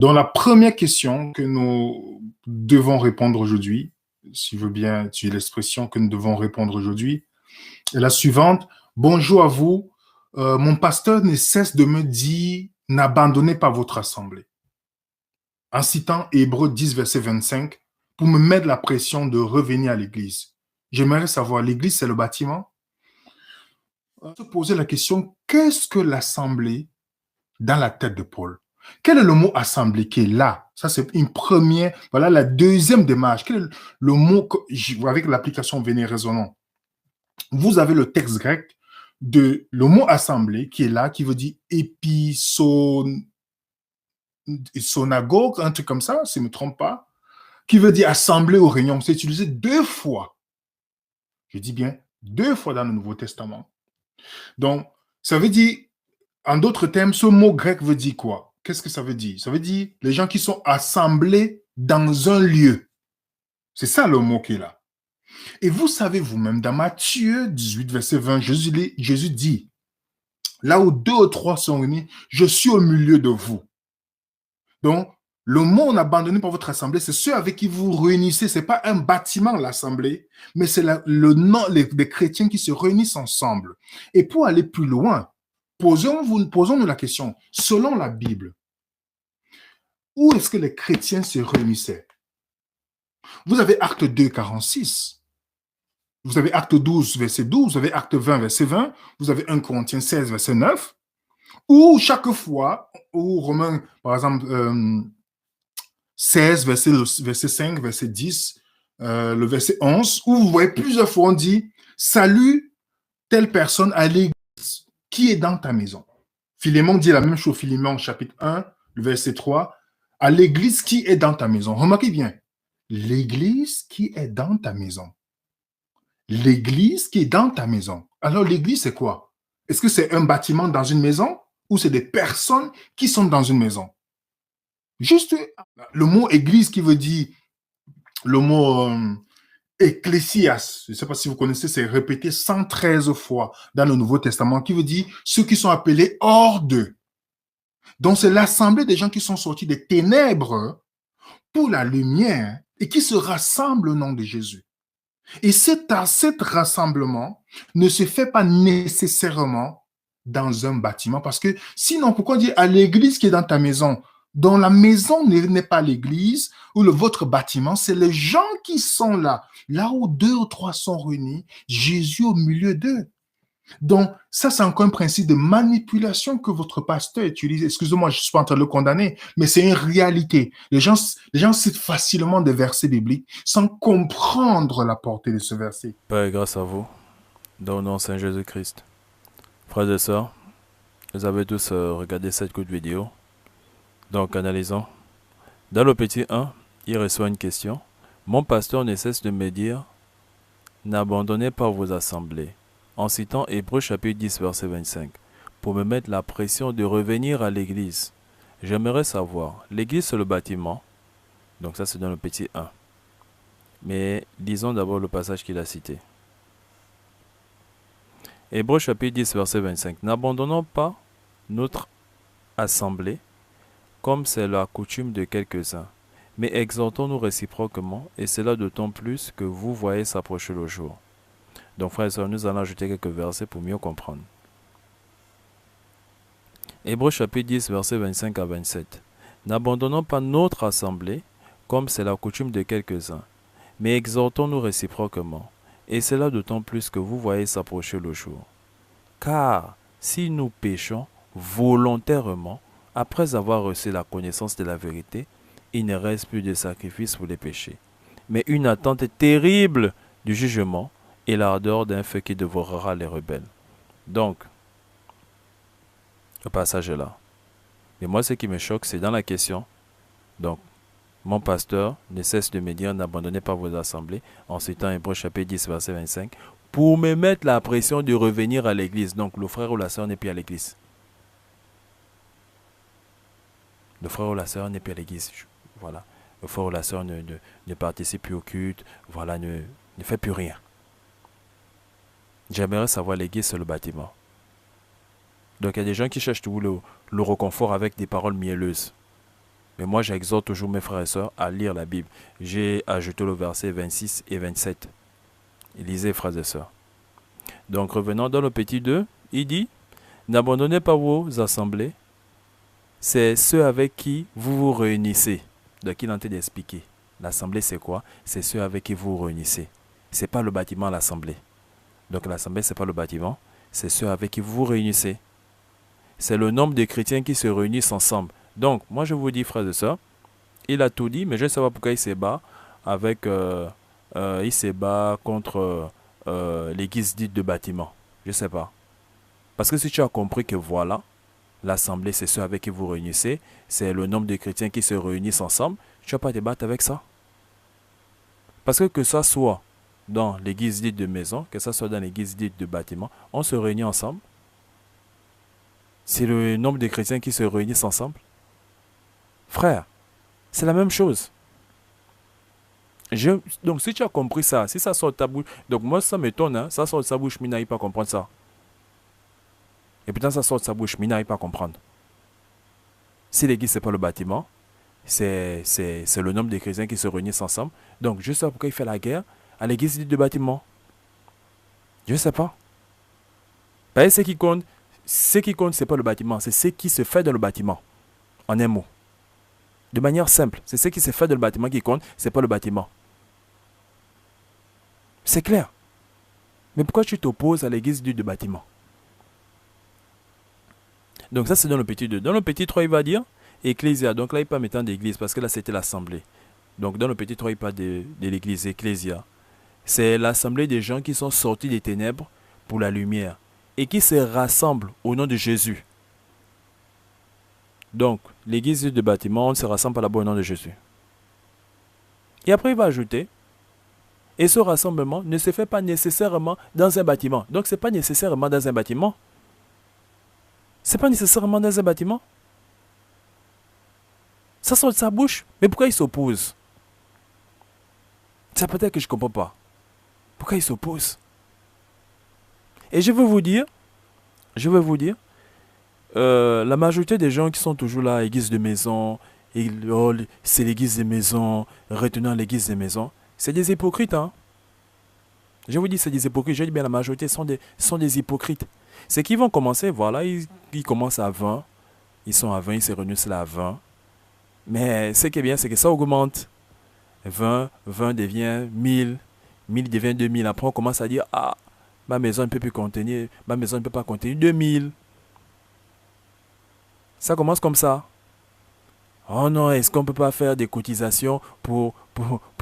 Donc, la première question que nous devons répondre aujourd'hui, si je veux bien utiliser l'expression que nous devons répondre aujourd'hui, est la suivante. Bonjour à vous. Mon pasteur ne cesse de me dire, n'abandonnez pas votre assemblée. En citant Hébreux 10, verset 25, pour me mettre la pression de revenir à l'église. J'aimerais savoir, l'église, c'est le bâtiment? Se poser la question, qu'est-ce que l'assemblée dans la tête de Paul? Quel est le mot assemblée qui est là? Ça, c'est une première. Voilà la deuxième démarche. Quel est le mot avec l'application Venez Raisonnons? Vous avez le texte grec de le mot assemblée qui est là, qui veut dire épisonagogue, un truc comme ça, si je ne me trompe pas, qui veut dire assemblée aux réunions. C'est utilisé deux fois. Je dis bien deux fois dans le Nouveau Testament. Donc, ça veut dire, en d'autres termes, ce mot grec veut dire quoi? Qu'est-ce que ça veut dire? Ça veut dire les gens qui sont assemblés dans un lieu. C'est ça le mot qui est là. Et vous savez vous-même, dans Matthieu 18, verset 20, Jésus dit, là où deux ou trois sont réunis, je suis au milieu de vous. Donc, le mot abandonné par votre assemblée, c'est ceux avec qui vous réunissez. Ce n'est pas un bâtiment, l'assemblée, mais c'est le nom des chrétiens qui se réunissent ensemble. Et pour aller plus loin, posons-nous la question, selon la Bible, où est-ce que les chrétiens se réunissaient? Vous avez Acte 2, 46. Vous avez Acte 12, verset 12. Vous avez Acte 20, verset 20. Vous avez 1 Corinthiens 16, verset 9. Où chaque fois, ou Romains, par exemple, 16, verset 5, verset 10, le verset 11, où vous voyez plusieurs fois on dit « Salut telle personne à l'église qui est dans ta maison ». Philémon dit la même chose, Philémon chapitre 1, le verset 3, « À l'église qui est dans ta maison ». Remarquez bien, l'église qui est dans ta maison. L'église qui est dans ta maison. Alors l'église, c'est quoi? Est-ce que c'est un bâtiment dans une maison ou c'est des personnes qui sont dans une maison? Juste le mot église qui veut dire le mot ecclésias, je ne sais pas si vous connaissez, c'est répété 113 fois dans le Nouveau Testament, qui veut dire ceux qui sont appelés hors d'eux. Donc c'est l'assemblée des gens qui sont sortis des ténèbres pour la lumière et qui se rassemblent au nom de Jésus. Et cet rassemblement ne se fait pas nécessairement dans un bâtiment, parce que sinon, pourquoi dire à l'église qui est dans ta maison? Dans la maison n'est pas l'église ou votre bâtiment, c'est les gens qui sont là. Là où deux ou trois sont réunis, Jésus au milieu d'eux. Donc, ça, c'est encore un principe de manipulation que votre pasteur utilise. Excusez-moi, je ne suis pas en train de le condamner, mais c'est une réalité. Les gens citent facilement des versets bibliques sans comprendre la portée de ce verset. Père, grâce à vous, dans le nom de Saint Jésus-Christ. Frères et sœurs, vous avez tous regardé cette courte vidéo. Donc, analysons. Dans le petit 1, il reçoit une question. Mon pasteur ne cesse de me dire, n'abandonnez pas vos assemblées, en citant Hébreux chapitre 10, verset 25, pour me mettre la pression de revenir à l'église. J'aimerais savoir, l'église c'est le bâtiment, donc ça c'est dans le petit 1. Mais lisons d'abord le passage qu'il a cité. Hébreux chapitre 10, verset 25. N'abandonnons pas notre assemblée, comme c'est la coutume de quelques-uns, mais exhortons-nous réciproquement, et cela d'autant plus que vous voyez s'approcher le jour. Donc, frères et sœurs, nous allons ajouter quelques versets pour mieux comprendre. Hébreux chapitre 10, verset 25 à 27. N'abandonnons pas notre assemblée, comme c'est la coutume de quelques-uns, mais exhortons-nous réciproquement, et cela d'autant plus que vous voyez s'approcher le jour. Car si nous péchons volontairement, après avoir reçu la connaissance de la vérité, il ne reste plus de sacrifice pour les péchés, mais une attente terrible du jugement et l'ardeur d'un feu qui dévorera les rebelles. Donc, le passage est là. Mais moi, ce qui me choque, c'est dans la question. Donc, mon pasteur ne cesse de me dire, n'abandonnez pas vos assemblées, en citant Hébreux chapitre 10, verset 25, pour me mettre la pression de revenir à l'église. Donc, le frère ou la sœur n'est plus à l'église. Le frère ou la sœur n'est plus à l'église. Voilà. Le frère ou la sœur ne participe plus au culte. Voilà, ne fait plus rien. J'aimerais savoir l'église, c'est le bâtiment. Donc, il y a des gens qui cherchent tout le réconfort avec des paroles mielleuses. Mais moi, j'exhorte toujours mes frères et sœurs à lire la Bible. J'ai ajouté le verset 26 et 27. Lisez, frères et sœurs. Donc, revenons dans le petit 2, il dit, n'abandonnez pas vos assemblées, c'est ceux avec qui vous vous réunissez. Donc, il est en train d'expliquer. L'assemblée, c'est quoi? C'est ceux avec qui vous vous réunissez. Ce n'est pas le bâtiment, l'assemblée. Donc, l'assemblée, ce n'est pas le bâtiment, c'est ceux avec qui vous vous réunissez. C'est le nombre de chrétiens qui se réunissent ensemble. Donc, moi, je vous dis, frères et sœurs, il a tout dit, mais je ne sais pas pourquoi il se bat avec, il se bat contre l'église dite de bâtiment. Je ne sais pas. Parce que si tu as compris que voilà, l'assemblée, c'est ceux avec qui vous réunissez, c'est le nombre de chrétiens qui se réunissent ensemble, tu ne vas pas te battre avec ça. Parce que ça soit dans l'église dite de maison, que ça soit dans l'église dite de bâtiment, on se réunit ensemble. C'est le nombre de chrétiens qui se réunissent ensemble. Frère, c'est la même chose. Donc, si tu as compris ça, si ça sort de ta bouche, donc moi, ça m'étonne, hein, ça sort de sa bouche, mais il n'arrive pas à comprendre ça. Et pourtant, ça sort de sa bouche, mais il n'arrive pas à comprendre. Si l'église, ce n'est pas le bâtiment, c'est le nombre de chrétiens qui se réunissent ensemble. Donc, je sais pas pourquoi il fait la guerre à l'église dite de bâtiment. Je ne sais pas. Parce que ce qui compte, ce n'est pas le bâtiment, c'est ce qui se fait dans le bâtiment. En un mot. De manière simple, c'est ce qui se fait dans le bâtiment qui compte, ce n'est pas le bâtiment. C'est clair. Mais pourquoi tu t'opposes à l'église dite de bâtiment? Donc ça, c'est dans le petit 2. Dans le petit 3, il va dire Ecclésia. Donc là, il ne parle pas mettant d'église, parce que là, c'était l'assemblée. Donc dans le petit 3, il parle de l'église, Ecclésia. C'est l'assemblée des gens qui sont sortis des ténèbres pour la lumière et qui se rassemblent au nom de Jésus. Donc, l'église de bâtiment, on se rassemble là-bas au nom de Jésus. Et après, il va ajouter, et ce rassemblement ne se fait pas nécessairement dans un bâtiment. Donc, ce n'est pas nécessairement dans un bâtiment. Ce n'est pas nécessairement dans un bâtiment. Ça sort de sa bouche. Mais pourquoi il s'oppose? C'est peut-être que je ne comprends pas. Pourquoi il s'oppose? Et je veux vous dire, la majorité des gens qui sont toujours là, église de maison, c'est l'église des maisons, retenant l'église des maisons, c'est des hypocrites. Hein? Je vous dis, c'est des hypocrites. Je dis bien la majorité sont des hypocrites. C'est qu'ils vont commencer, voilà, ils commencent à 20, ils sont à 20, ils se réunissent là à 20. Mais ce qui est bien, c'est que ça augmente. 20 devient 1000, 1000 devient 2000. Après, on commence à dire, ah, ma maison ne peut plus contenir, ma maison ne peut pas contenir 2000. Ça commence comme ça. Oh non, est-ce qu'on ne peut pas faire des cotisations pour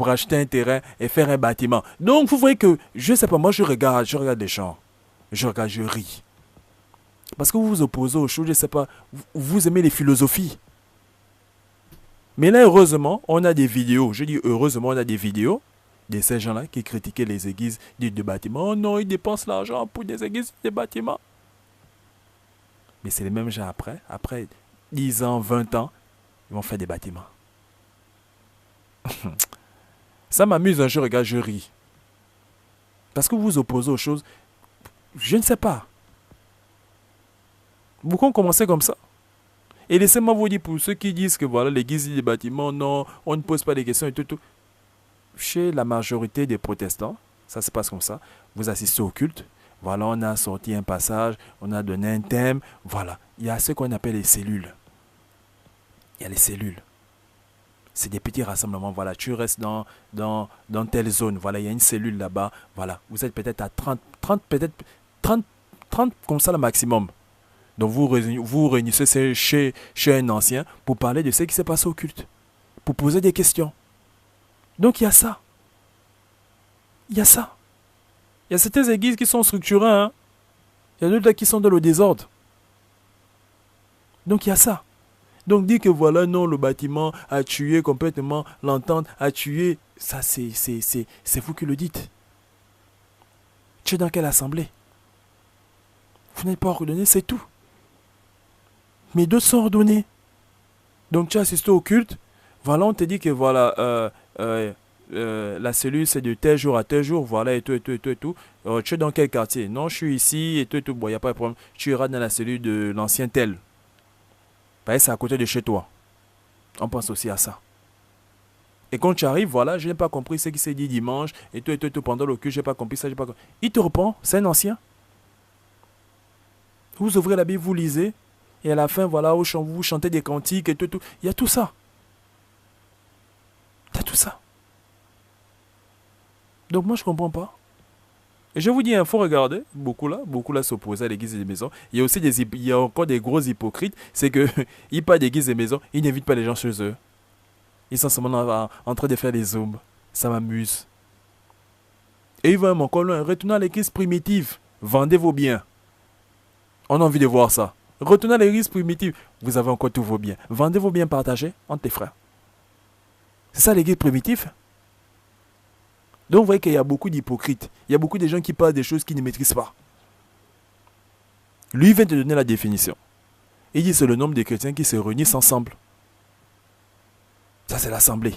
acheter un terrain et faire un bâtiment? Donc, vous voyez que, je ne sais pas, moi je regarde des gens. Je regarde, je ris. Parce que vous vous opposez aux choses, je ne sais pas, vous aimez les philosophies. Mais là, heureusement, on a des vidéos. Je dis heureusement, on a des vidéos de ces gens-là qui critiquaient les églises dites de bâtiments. Oh non, ils dépensent l'argent pour des églises de bâtiments. Mais c'est les mêmes gens après 10 ans, 20 ans, ils vont faire des bâtiments. Ça m'amuse, je regarde, je ris. Parce que vous vous opposez aux choses, je ne sais pas. Beaucoup ont commencé comme ça. Et laissez-moi vous dire, pour ceux qui disent que voilà, l'église des bâtiments, non, on ne pose pas des questions et tout. Chez la majorité des protestants, ça se passe comme ça. Vous assistez au culte. Voilà, on a sorti un passage, on a donné un thème. Voilà, il y a ce qu'on appelle les cellules. Il y a les cellules. C'est des petits rassemblements. Voilà, tu restes dans telle zone. Voilà, il y a une cellule là-bas. Voilà, vous êtes peut-être à 30 peut-être 30 comme ça le maximum. Donc vous vous réunissez chez un ancien pour parler de ce qui s'est passé au culte. Pour poser des questions. Donc il y a ça. Il y a ça. Il y a certaines églises qui sont structurées. Hein? Il y a d'autres qui sont dans le désordre. Donc il y a ça. Donc dire que voilà, non, le bâtiment a tué complètement, l'entente a tué, ça c'est vous qui le dites. Tu es dans quelle assemblée? Vous n'êtes pas ordonné, c'est tout. Mais d'autres sont ordonnés. Donc tu as assisté au culte, voilà, on te dit que voilà, la cellule c'est de tel jour à tel jour, voilà, et tout. Tu es dans quel quartier? Non, je suis ici, et tout. Bon, il n'y a pas de problème. Tu iras dans la cellule de l'ancien tel. C'est à côté de chez toi. On pense aussi à ça. Et quand tu arrives, voilà, je n'ai pas compris ce qui s'est dit dimanche, et tout, pendant le culte, je n'ai pas compris ça, j'ai pas compris. Il te reprend, c'est un ancien. Vous ouvrez la Bible, vous lisez, et à la fin, voilà, vous chantez des cantiques, et tout. Il y a tout ça. Il y a tout ça. Donc moi, je ne comprends pas. Et je vous dis, il faut regarder, beaucoup là s'opposent à l'église des maisons. Il y a encore des gros hypocrites, c'est qu'ils parlent d'église des maisons, ils n'invitent pas les gens chez eux. Ils sont seulement en train de faire des zooms. Ça m'amuse. Et ils vont même encore loin. Retournez à l'église primitive. Vendez vos biens. On a envie de voir ça. Retournez à l'église primitive. Vous avez encore tous vos biens. Vendez vos biens partagés entre tes frères. C'est ça l'église primitive. Donc vous voyez qu'il y a beaucoup d'hypocrites. Il y a beaucoup de gens qui parlent des choses qu'ils ne maîtrisent pas. Lui vient te donner la définition. Il dit c'est le nombre de chrétiens qui se réunissent ensemble. Ça c'est l'assemblée.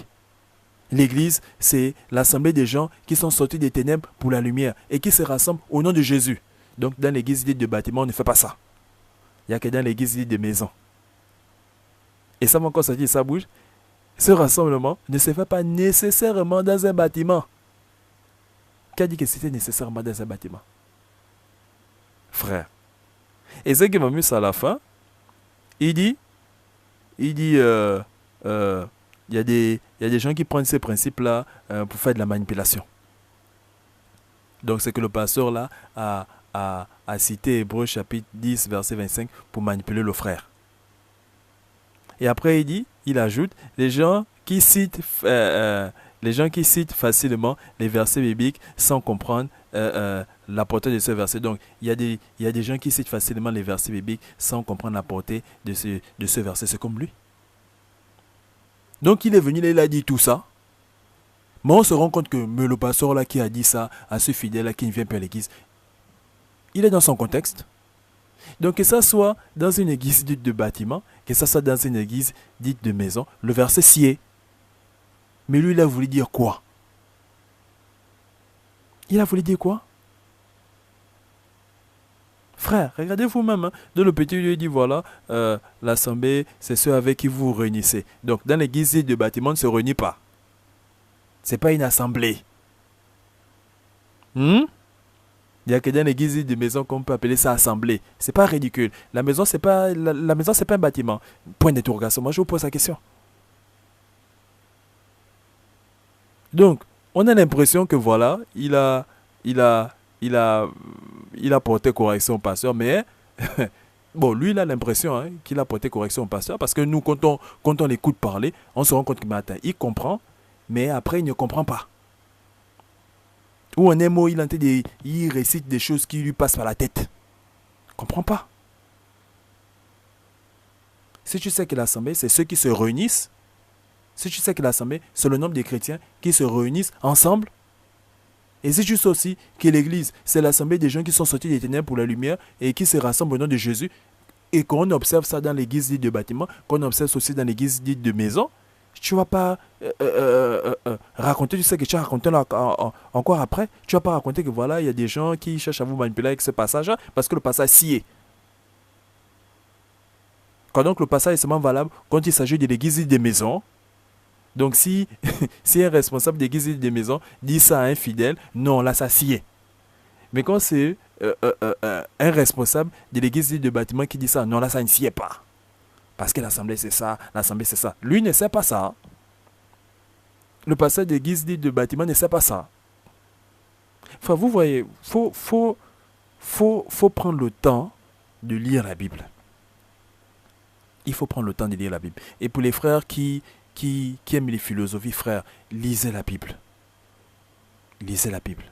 L'église, c'est l'assemblée des gens qui sont sortis des ténèbres pour la lumière et qui se rassemblent au nom de Jésus. Donc dans l'église dite de bâtiment, on ne fait pas ça. Il n'y a que dans l'église dite de maison. Et ça m'a encore sorti, ça bouge. Ce rassemblement ne se fait pas nécessairement dans un bâtiment. Qui a dit que c'était nécessairement dans un bâtiment? Frère. Et ce qui m'a mis ça à la fin, il dit, il y a des gens qui prennent ces principes-là pour faire de la manipulation. Donc c'est que le pasteur là a cité Hébreux chapitre 10, verset 25 pour manipuler le frère. Et après il ajoute, les gens qui citent facilement les versets bibliques sans comprendre la portée de ce verset. Donc il y a des gens qui citent facilement les versets bibliques sans comprendre la portée de ce verset. C'est comme lui. Donc il est venu, il a dit tout ça. Mais on se rend compte que le pasteur là qui a dit ça à ce fidèle là qui ne vient pas à l'église, il est dans son contexte. Donc que ça soit dans une église dite de bâtiment, que ça soit dans une église dite de maison, le verset s'y est. Mais lui il a voulu dire quoi? Il a voulu dire quoi? Frère, regardez vous-même. Dans le petit lieu, il dit voilà, l'assemblée, c'est ceux avec qui vous vous réunissez. Donc, dans l'église de bâtiment, on ne se réunit pas. Ce n'est pas une assemblée. Il n'y a que dans l'église de maison qu'on peut appeler ça assemblée. Ce n'est pas ridicule. La maison, ce n'est pas un bâtiment. Point d'interrogation. Moi, je vous pose la question. Donc, on a l'impression que voilà, il a porté correction au pasteur, mais bon, lui, il a l'impression qu'il a porté correction au pasteur, parce que nous, quand on l'écoute parler, on se rend compte que attends, il comprend, mais après, il ne comprend pas. Ou en un mot, il récite des choses qui lui passent par la tête. Il ne comprend pas. Si tu sais que l'assemblée, c'est ceux qui se réunissent, si tu sais que l'assemblée, c'est le nombre de chrétiens qui se réunissent ensemble, et si tu sais aussi que l'église, c'est l'assemblée des gens qui sont sortis des ténèbres pour la lumière et qui se rassemblent au nom de Jésus, et qu'on observe ça dans l'église dite de bâtiment, qu'on observe aussi dans l'église dite de maison, tu ne vas pas raconter, tu sais que tu as raconté là, encore après, tu ne vas pas raconter que voilà, il y a des gens qui cherchent à vous manipuler avec ce passage-là, parce que le passage s'y est. Quand donc le passage est seulement valable quand il s'agit de l'église dite de maison. Donc si un responsable d'église des maisons dit ça à un fidèle, non, là ça s'y est. Mais quand c'est un responsable de l'église de bâtiment qui dit ça, non, là ça ne s'y est pas. Parce que l'assemblée c'est ça, l'assemblée c'est ça. Lui ne sait pas ça. Le pasteur d'église de bâtiment ne sait pas ça. Enfin, vous voyez, faut prendre le temps de lire la Bible. Il faut prendre le temps de lire la Bible. Et pour les frères qui aiment les philosophies, frères, lisez la Bible. Lisez la Bible.